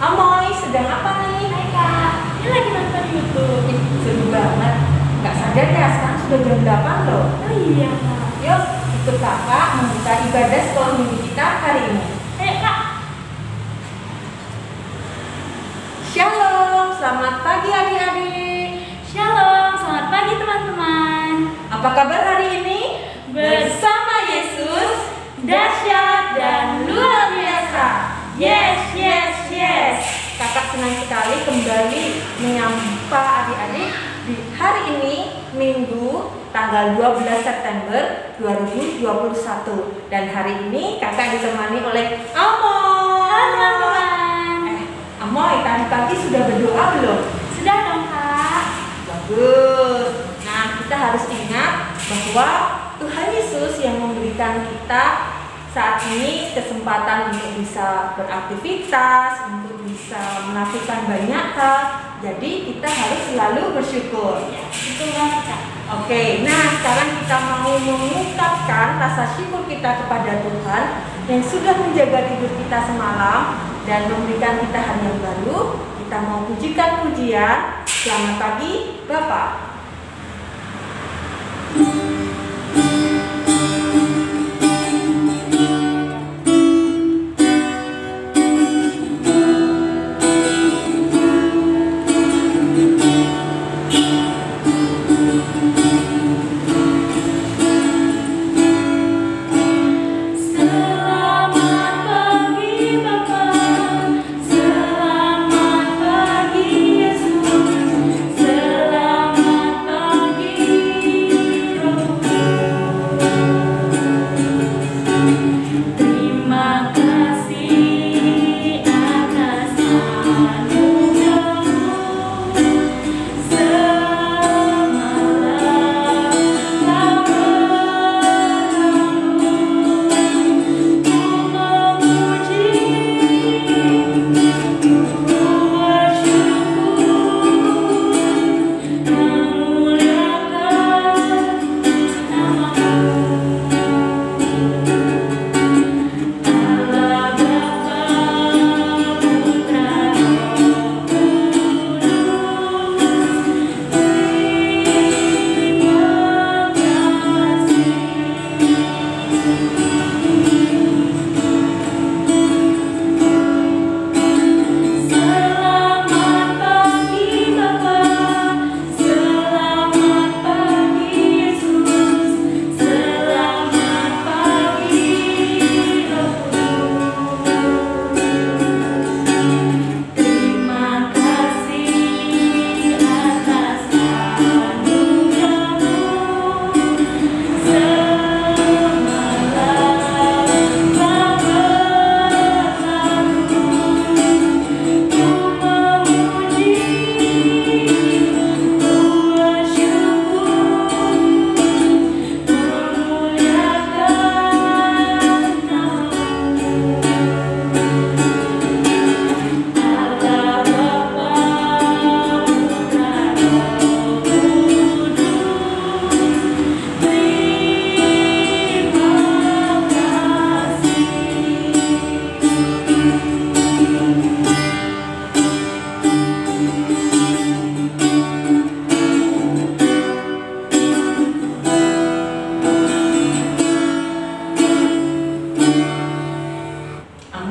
Amoy, sedang apa nih? Hai Kak, ini lagi nonton YouTube. Seru banget. Nggak sadar ya, sekarang sudah jam 8 loh. Oh iya Kak. Yuk, ikut kakak membuka ibadah sekolah minggu kita hari ini. Ayo Kak. Shalom, selamat pagi adik-adik. Shalom, selamat pagi teman-teman. Apa kabar hari ini? Bersama Yesus, dahsyat dan luar biasa. Yes, yes, yes. Kakak senang sekali kembali menyapa adik-adik di hari ini, Minggu, tanggal 12 September 2021. Dan hari ini kakak ditemani oleh Amoy. Halo teman-teman. Amoy, tadi pagi sudah berdoa belum? Sudah dong Kak. Bagus. Nah, kita harus ingat bahwa Tuhan Yesus yang memberikan kita saat ini kesempatan untuk bisa beraktivitas, untuk bisa melakukan banyak hal. Jadi kita harus selalu bersyukur. Ya, betul banget Kak. Oke, nah sekarang kita mau mengungkapkan rasa syukur kita kepada Tuhan yang sudah menjaga tidur kita semalam dan memberikan kita hari yang baru. Kita mau pujikan pujian. Selamat pagi, Bapak.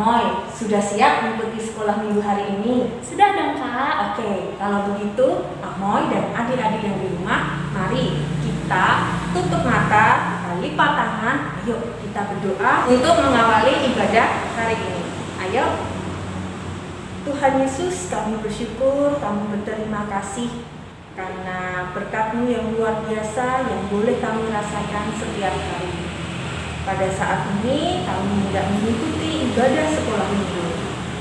Amoy, sudah siap mengikuti sekolah minggu hari ini? Sudah dong Kak. Oke, kalau begitu Amoy dan adik-adik yang di rumah, mari kita tutup mata, kita lipat tangan. Ayo kita berdoa untuk mengawali ibadah hari ini. Ayo. Tuhan Yesus, kami bersyukur, kami berterima kasih karena berkat-Mu yang luar biasa yang boleh kami rasakan setiap hari. Pada saat ini kami tidak mengikuti ibadah sekolah minggu.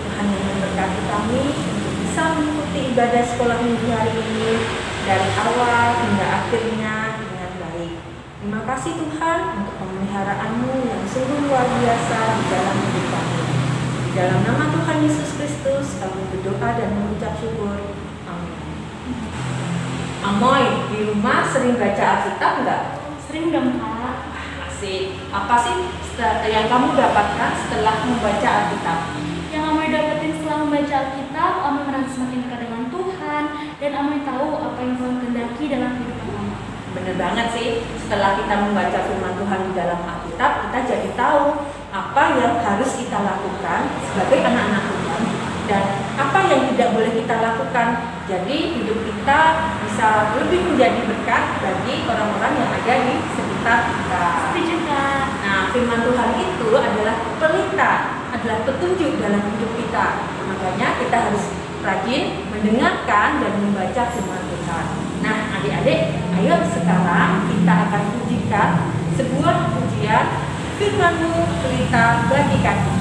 Tuhan yang memberkati kami untuk bisa mengikuti ibadah sekolah minggu hari ini dari awal hingga akhirnya dengan baik. Terima kasih Tuhan untuk pemeliharaan-Mu yang sungguh luar biasa di dalam hidup kami. Di dalam nama Tuhan Yesus Kristus kami berdoa dan mengucap syukur. Amin. Amoy, di rumah sering baca Alkitab enggak? Sering dong Kak. Asik. Apa sih yang kamu dapatkan setelah membaca Alkitab? Yang kamu dapetin setelah membaca Alkitab dalam kehidupan kami. Bener banget sih, setelah kita membaca firman Tuhan di dalam Alkitab, kita jadi tahu apa yang harus kita lakukan sebagai anak-anak Tuhan dan apa yang tidak boleh kita lakukan. Jadi hidup kita bisa lebih menjadi berkat bagi orang-orang yang ada di sekitar kita. Setuju, Kak. Nah, firman Tuhan itu adalah pelita, adalah petunjuk dalam hidup kita. Makanya kita harus rajin mendengarkan dan membaca firman Tuhan. Nah, adik-adik, ayo sekarang kita akan pujikan sebuah pujian, firman-Mu pelita bagi kami.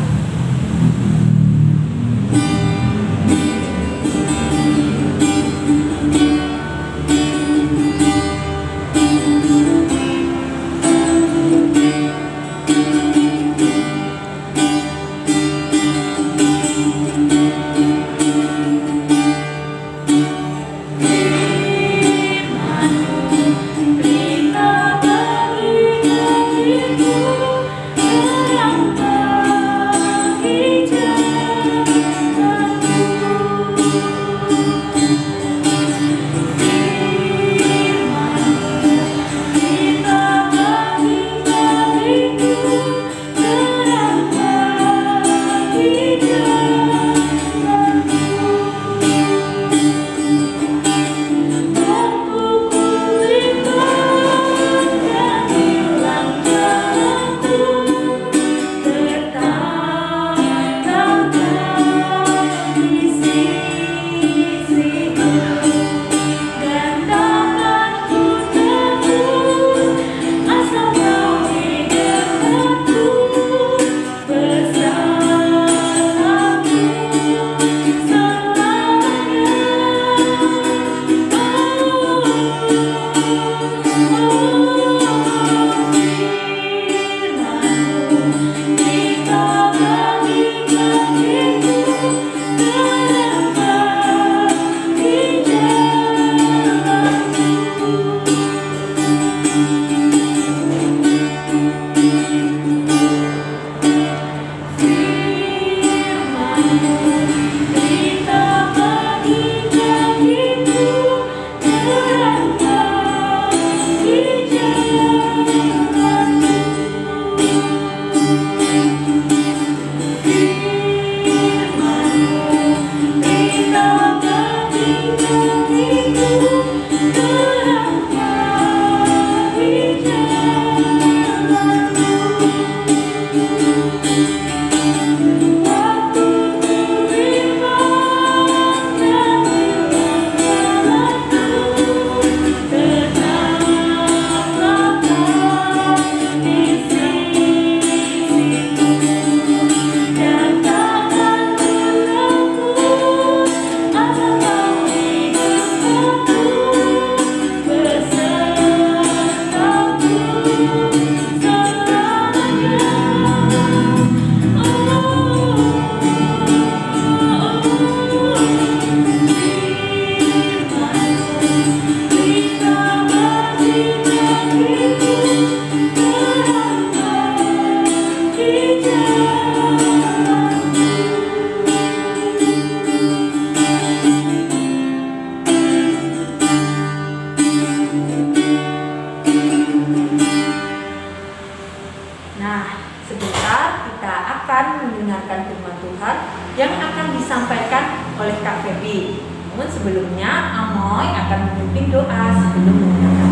yang akan disampaikan oleh Kak Febi. Namun sebelumnya Amoy akan memimpin doa sebelum mendengarkan.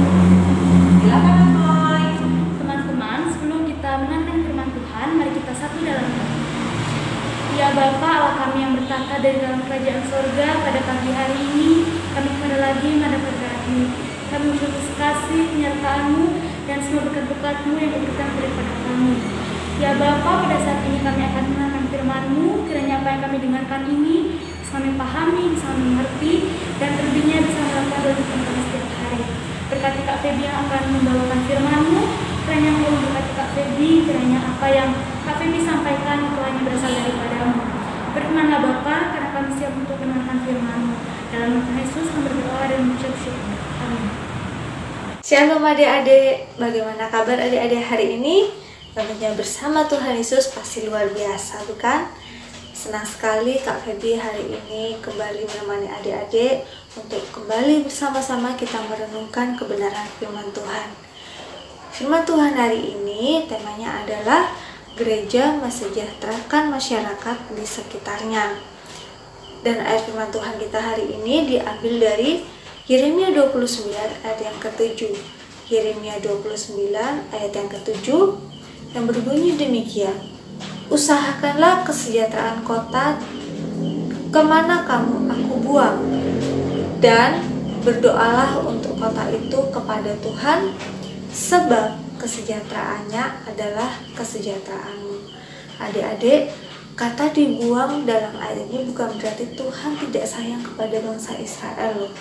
Silakan Amoy. Teman-teman, sebelum kita mendengarkan firman Tuhan, mari kita satu dalam doa. Ya Bapa Allah kami yang bertata dari dalam kerajaan sorga, pada pagi hari ini kami kembali lagi menghadap hadirat-Mu. Kami bersyukur kasih penyertaan-Mu dan semua berkat-berkat-Mu yang diberikan kepada kami. Ya Bapa, pada saat ini kami akan mendengarkan firman-Mu. Kiranya apa yang kami dengarkan ini bisa kami pahami, bisa kami mengerti, dan terlebihnya bisa melakukan dalam hidup kami setiap hari. Berkati Kak Febi yang akan membawakan firman-Mu. Kiranya Engkau memberkati Kak Febi. Kiranya apa yang Kak Febi sampaikan itu hanya berasal daripada-Mu. Berfirmanlah Bapa, karena kami siap untuk mendengarkan firman-Mu. Dalam nama Yesus kami berdoa dan mengucap syukur. Amin. Shalom adik-adik, bagaimana kabar adik-adik hari ini? Tentunya bersama Tuhan Yesus pasti luar biasa, bukan? Senang sekali Kak Feby hari ini kembali menemani adik-adik untuk kembali bersama-sama kita merenungkan kebenaran firman Tuhan. Firman Tuhan hari ini temanya adalah gereja mensejahterakan masyarakat di sekitarnya. Dan ayat firman Tuhan kita hari ini diambil dari Yeremia 29 ayat yang ke-7. Yeremia 29 ayat yang ke-7 yang berbunyi demikian. Usahakanlah kesejahteraan kota kemana kamu aku buang, dan berdoalah untuk kota itu kepada Tuhan, sebab kesejahteraannya adalah kesejahteraanmu. Adik-adik, kata dibuang dalam ayat ini bukan berarti Tuhan tidak sayang kepada bangsa Israel loh.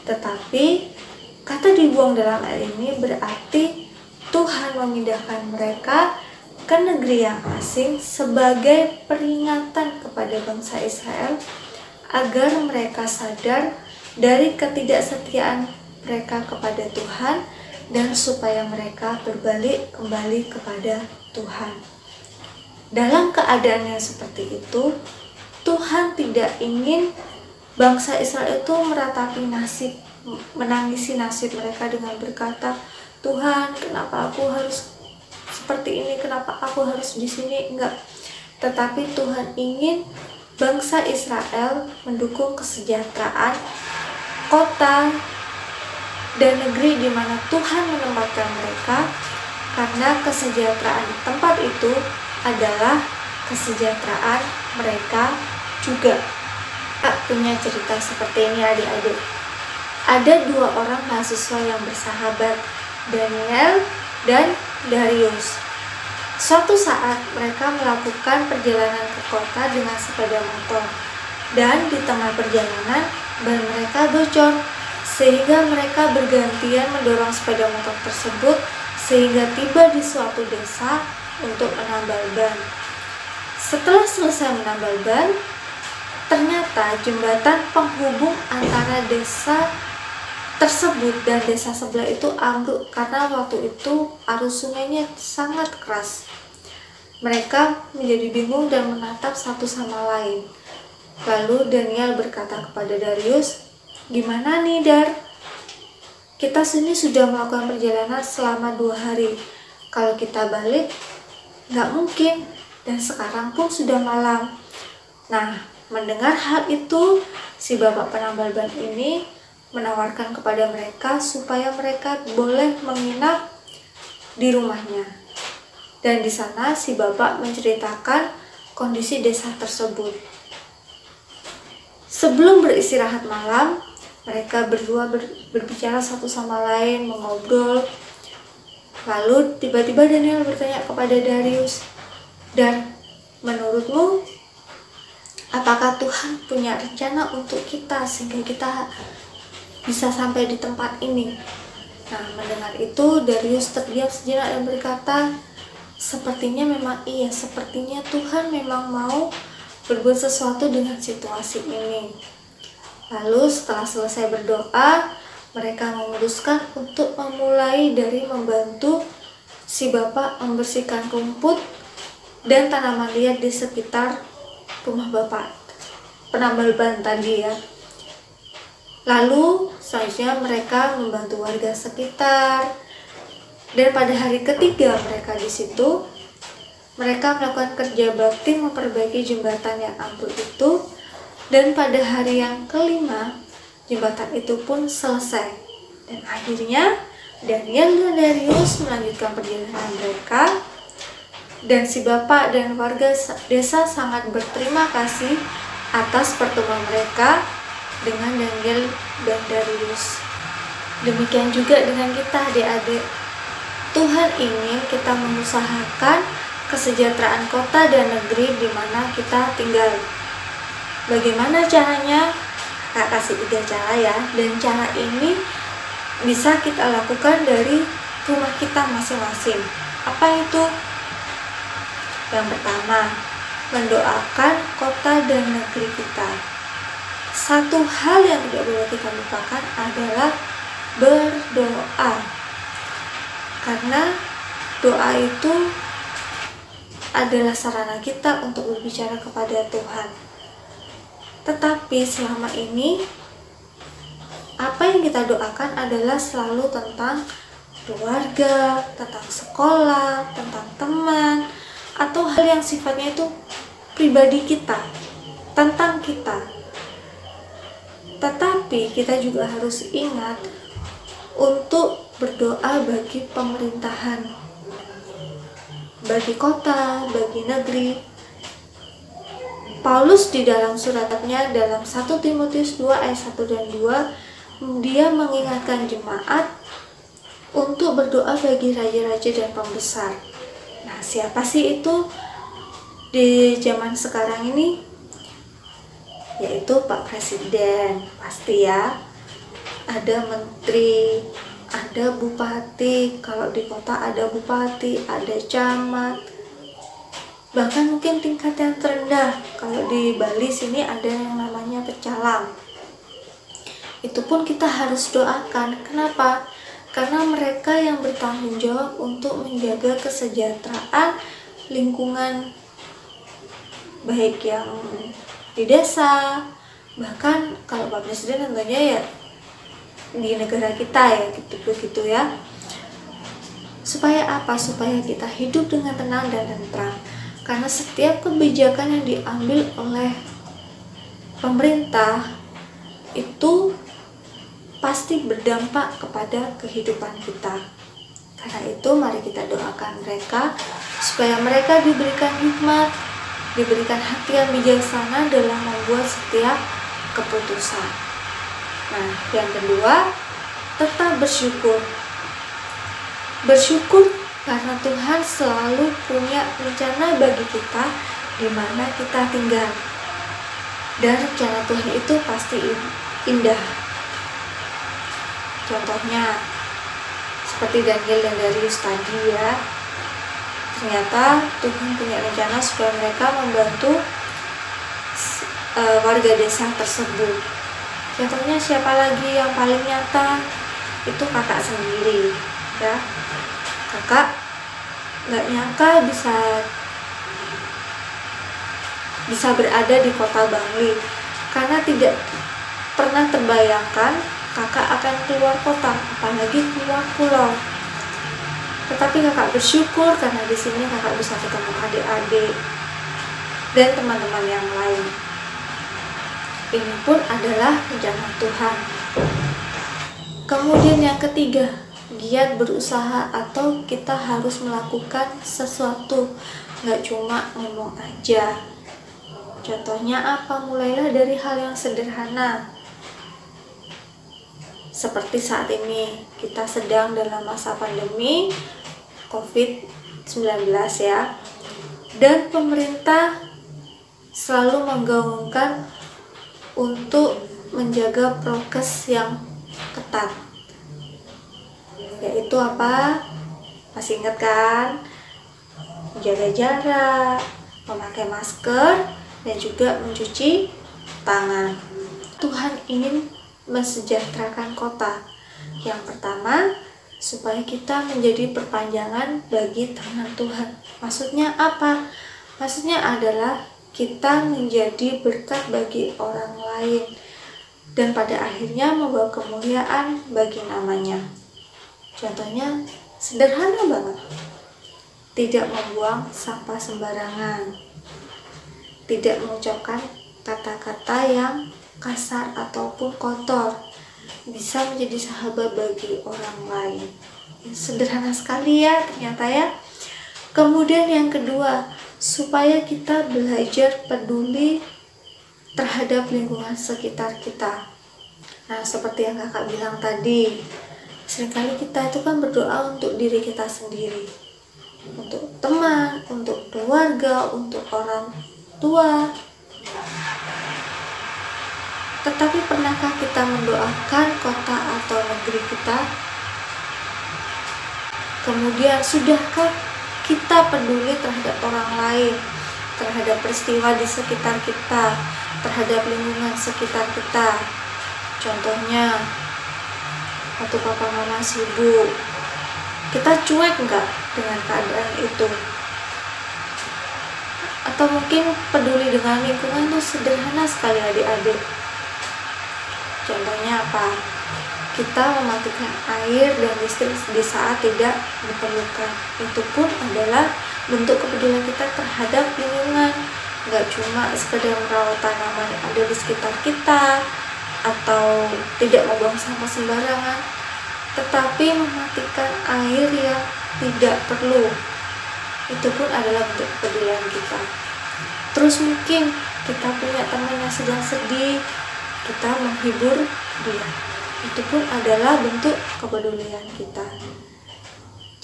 Tetapi kata dibuang dalam ayat ini berarti Tuhan memindahkan mereka ke negeri yang asing sebagai peringatan kepada bangsa Israel agar mereka sadar dari ketidaksetiaan mereka kepada Tuhan dan supaya mereka berbalik kembali kepada Tuhan. Dalam keadaan yang seperti itu, Tuhan tidak ingin bangsa Israel itu meratapi nasib, menangisi nasib mereka dengan berkata, Tuhan, kenapa aku harus seperti ini, kenapa aku harus di sini? Enggak. Tetapi Tuhan ingin bangsa Israel mendukung kesejahteraan kota dan negeri di mana Tuhan menempatkan mereka, karena kesejahteraan di tempat itu adalah kesejahteraan mereka juga. Kak punya cerita seperti ini adik-adik. Ada dua orang mahasiswa yang bersahabat, Daniel dan Darius. Suatu saat mereka melakukan perjalanan ke kota dengan sepeda motor, dan di tengah perjalanan ban mereka bocor, sehingga mereka bergantian mendorong sepeda motor tersebut sehingga tiba di suatu desa untuk menambal ban. Setelah selesai menambal ban, ternyata jembatan penghubung antara desa tersebut dan desa sebelah itu ambruk karena waktu itu arus sungainya sangat keras. Mereka menjadi bingung dan menatap satu sama lain. Lalu Daniel berkata kepada Darius, "Gimana nih Dar? Kita sini sudah melakukan perjalanan selama 2 hari. Kalau kita balik, nggak mungkin. Dan sekarang pun sudah malam." Nah, mendengar hal itu, si bapak penambal ban ini menawarkan kepada mereka supaya mereka boleh menginap di rumahnya. Dan di sana si bapak menceritakan kondisi desa tersebut. Sebelum beristirahat malam, mereka berdua berbicara satu sama lain, mengobrol. Lalu tiba-tiba Daniel bertanya kepada Darius, "Dan menurutmu, apakah Tuhan punya rencana untuk kita sehingga kita bisa sampai di tempat ini?" Nah, mendengar itu Darius terdiam sejenak dan berkata, "Sepertinya memang iya, sepertinya Tuhan memang mau berbuat sesuatu dengan situasi ini." Lalu setelah selesai berdoa, mereka memutuskan untuk memulai dari membantu si bapak membersihkan rumput dan tanaman liar di sekitar rumah bapak penambal ban tadi ya. Lalu selanjutnya mereka membantu warga sekitar, dan pada hari ketiga mereka di situ, mereka melakukan kerja bakti memperbaiki jembatan yang ambruk itu, dan pada hari yang kelima jembatan itu pun selesai. Dan akhirnya Daniel dan Darius melanjutkan perjalanan mereka, dan si bapak dan warga desa sangat berterima kasih atas pertemuan mereka dengan Daniel dan Darius. Demikian juga dengan kita adik-adik. Tuhan ingin kita mengusahakan kesejahteraan kota dan negeri di mana kita tinggal. Bagaimana caranya? Kak kasih 3 cara ya, dan cara ini bisa kita lakukan dari rumah kita masing-masing. Apa itu? Yang pertama, mendoakan kota dan negeri kita. Satu hal yang tidak boleh kita lupakan adalah berdoa. Karena doa itu adalah sarana kita untuk berbicara kepada Tuhan. Tetapi selama ini apa yang kita doakan adalah selalu tentang keluarga, tentang sekolah, tentang teman, atau hal yang sifatnya itu pribadi kita, tentang kita. Tetapi kita juga harus ingat untuk berdoa bagi pemerintahan, bagi kota, bagi negeri. Paulus di dalam suratnya dalam 1 Timotius 2 ayat 1 dan 2, dia mengingatkan jemaat untuk berdoa bagi raja-raja dan pembesar. Nah, siapa sih itu di zaman sekarang ini? Yaitu Pak Presiden, pasti ya. Ada menteri, ada bupati, kalau di kota ada bupati, ada camat, bahkan mungkin tingkat yang terendah. Kalau di Bali sini ada yang namanya pecalang. Itu pun kita harus doakan. Kenapa? Karena mereka yang bertanggung jawab untuk menjaga kesejahteraan lingkungan, baik yang di desa, bahkan kalau Pak Presiden tentunya ya di negara kita ya, gitu ya. Supaya apa? Supaya kita hidup dengan tenang dan tentram. Karena setiap kebijakan yang diambil oleh pemerintah itu pasti berdampak kepada kehidupan kita. Karena itu mari kita doakan mereka supaya mereka diberikan hikmat, diberikan hati yang bijaksana dalam membuat setiap keputusan. Nah, yang kedua, tetap bersyukur. Bersyukur karena Tuhan selalu punya rencana bagi kita di mana kita tinggal. Dan rencana Tuhan itu pasti indah. Contohnya seperti Daniel dan Darius tadi ya. Ternyata Tuhan punya rencana supaya mereka membantu warga desa tersebut. Contohnya siapa lagi yang paling nyata? Itu kakak sendiri ya. Kakak nggak nyangka bisa berada di kota Bangli, karena tidak pernah terbayangkan kakak akan keluar kota, apalagi keluar pulau. Tetapi kakak bersyukur karena di sini kakak bisa ketemu adik-adik dan teman-teman yang lain. Ini pun adalah rencana Tuhan. Kemudian yang ketiga, giat berusaha atau kita harus melakukan sesuatu, nggak cuma ngomong aja. Contohnya apa? Mulailah dari hal yang sederhana. Seperti saat ini kita sedang dalam masa pandemi COVID-19 ya. Dan pemerintah selalu menggaungkan untuk menjaga prokes yang ketat. Yaitu apa? Masih ingat kan? Menjaga jarak, memakai masker, dan juga mencuci tangan. Tuhan ingin mensejahterakan kota. Yang pertama, supaya kita menjadi perpanjangan bagi tangan Tuhan. Maksudnya apa? Maksudnya adalah kita menjadi berkat bagi orang lain dan pada akhirnya membawa kemuliaan bagi namanya. Contohnya sederhana banget. Tidak membuang sampah sembarangan. Tidak mengucapkan kata-kata yang kasar ataupun kotor. Bisa menjadi sahabat bagi orang lain. Sederhana sekali ya ternyata ya. Kemudian yang kedua, supaya kita belajar peduli terhadap lingkungan sekitar kita. Nah, seperti yang kakak bilang tadi, seringkali kita itu kan berdoa untuk diri kita sendiri, untuk teman, untuk keluarga, untuk orang tua. Tetapi pernahkah kita mendoakan kota atau negeri kita? Kemudian sudahkah kita peduli terhadap orang lain, terhadap peristiwa di sekitar kita, terhadap lingkungan sekitar kita? Contohnya, waktu papa mama sibuk, kita cuek nggak dengan keadaan itu? atau mungkin peduli dengan lingkungan itu sederhana sekali adik-adik. Contohnya apa? Kita mematikan air dan listrik di saat tidak diperlukan. Itu pun adalah bentuk kepedulian kita terhadap lingkungan. Nggak cuma sekedar merawat tanaman yang ada di sekitar kita atau tidak membuang sampah sembarangan, tetapi mematikan air yang tidak perlu. Itu pun adalah bentuk kepedulian kita. Terus mungkin kita punya teman yang sedang sedih, kita menghibur dia. Itu pun adalah bentuk kepedulian kita.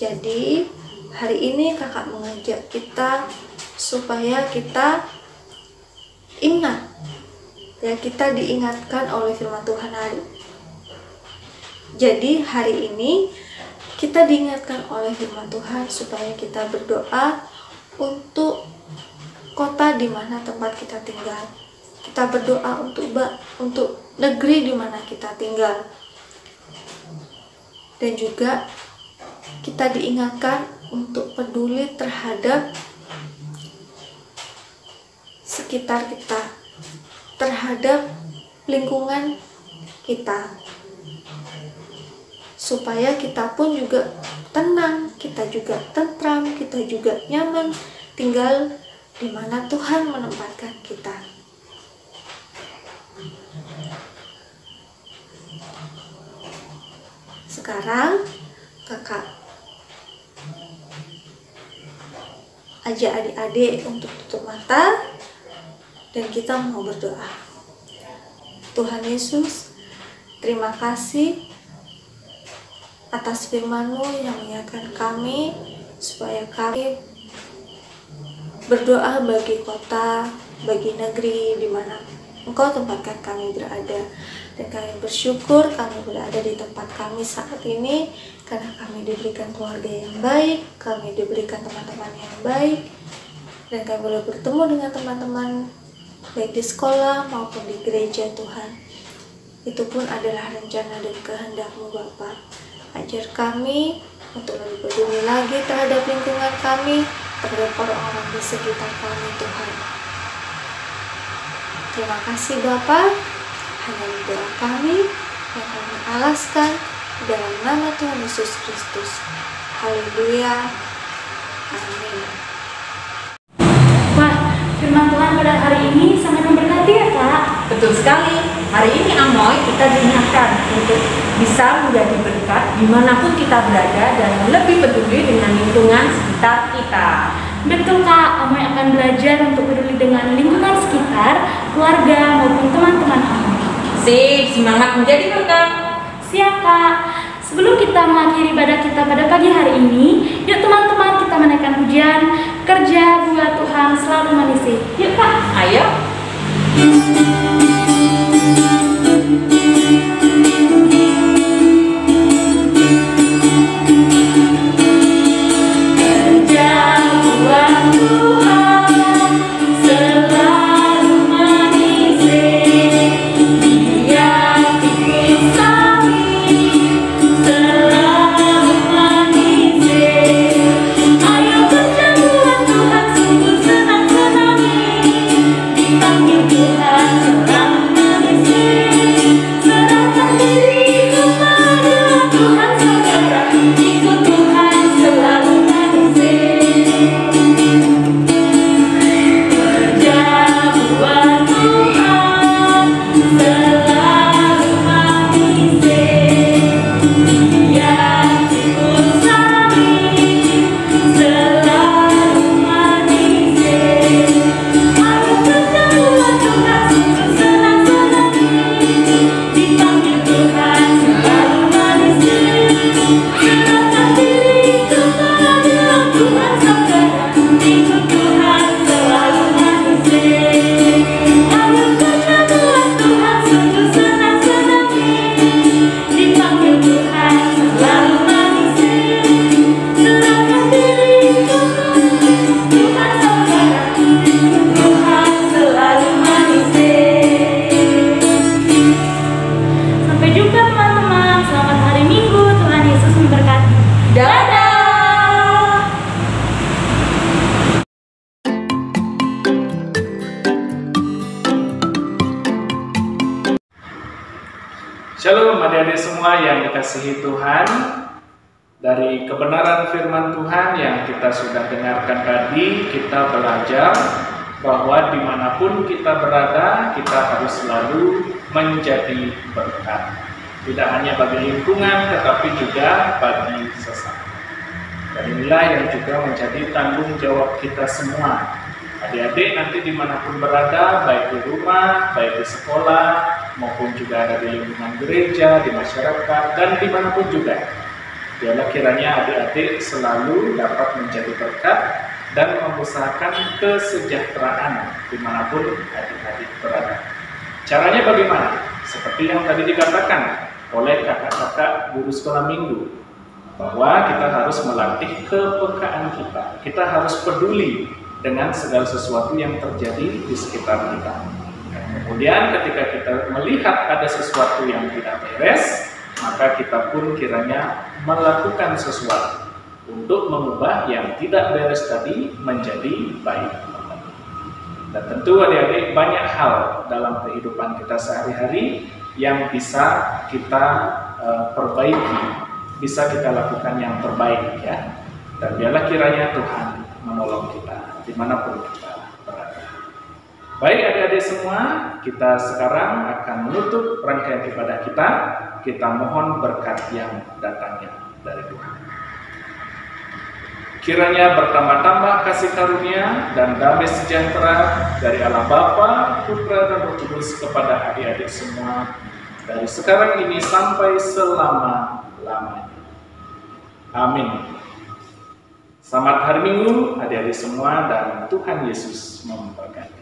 Jadi hari ini kakak mengajak kita supaya kita ingat, ya, kita diingatkan oleh firman Tuhan hari. Jadi hari ini kita diingatkan oleh firman Tuhan supaya kita berdoa untuk kota di mana tempat kita tinggal. Kita berdoa untuk negeri di mana kita tinggal. Dan juga kita diingatkan untuk peduli terhadap sekitar kita, terhadap lingkungan kita, supaya kita pun juga tenang, kita juga tentram, kita juga nyaman tinggal di mana Tuhan menempatkan kita. Sekarang kakak ajak adik-adik untuk tutup mata dan kita mau berdoa. Tuhan Yesus, terima kasih atas firman-Mu yang mengingatkan kami supaya kami berdoa bagi kota, bagi negeri di mana Engkau tempatkan kami berada. Dan kami bersyukur kami berada di tempat kami saat ini karena kami diberikan keluarga yang baik, kami diberikan teman-teman yang baik, dan kami boleh bertemu dengan teman-teman baik di sekolah maupun di gereja Tuhan. Itu pun adalah rencana dan kehendak-Mu Bapa. Ajar kami untuk lebih peduli lagi terhadap lingkungan kami, terhadap orang-orang di sekitar kami Tuhan. Terima kasih Bapa. Hanya doa kami yang kami alaskan dalam nama Tuhan Yesus Kristus. Haleluya. Amin. Wah, firman Tuhan pada hari ini sangat memberkati ya Kak. Betul sekali. Hari ini Amoy kita diingatkan untuk bisa menjadi berkat dimanapun kita berada dan lebih peduli dengan lingkungan sekitar kita. Betul Kak, Amoy akan belajar untuk peduli dengan lingkungan sekitar, keluarga maupun teman-teman Amoy. Sip, semangat menjadi berkat. Siap Kak. Sebelum kita mengakhiri ibadah kita pada pagi hari ini, yuk teman-teman kita menaikkan pujian Kerja Buat Tuhan Selalu Manusia. Yuk Kak. Ayo. Tuhan Shalom adik-adik semua yang dikasihi Tuhan. Dari kebenaran firman Tuhan yang kita sudah dengarkan tadi, kita belajar bahwa dimanapun kita berada, kita harus selalu menjadi berkat. Tidak hanya bagi lingkungan, tetapi juga bagi sesama. Dan inilah yang juga menjadi tanggung jawab kita semua. Adik-adik nanti dimanapun berada, baik di rumah, baik di sekolah, maupun juga ada di lingkungan gereja, di masyarakat, dan dimanapun juga. Biarlah kiranya adik-adik selalu dapat menjadi berkat dan mengusahakan kesejahteraan dimanapun adik-adik berada. Caranya bagaimana? Seperti yang tadi dikatakan oleh kakak-kakak guru sekolah minggu, bahwa kita harus melatih kepekaan kita. Kita harus peduli dengan segala sesuatu yang terjadi di sekitar kita. Kemudian ketika kita melihat ada sesuatu yang tidak beres, maka kita pun kiranya melakukan sesuatu untuk mengubah yang tidak beres tadi menjadi baik. Dan tentu adik-adik banyak hal dalam kehidupan kita sehari-hari yang bisa kita perbaiki, bisa kita lakukan yang terbaik ya. Dan biarlah kiranya Tuhan menolong kita dimanapun kita berada. Baik adik-adik semua, kita sekarang akan menutup rangkaian ibadah kita. Kita mohon berkat yang datangnya dari Tuhan. Kiranya bertambah-tambah kasih karunia dan damai sejahtera dari Allah Bapa, Putra dan Roh Kudus kepada adik-adik semua dari sekarang ini sampai selama-lamanya. Amin. Selamat hari Minggu adik-adik semua dan Tuhan Yesus memberkati.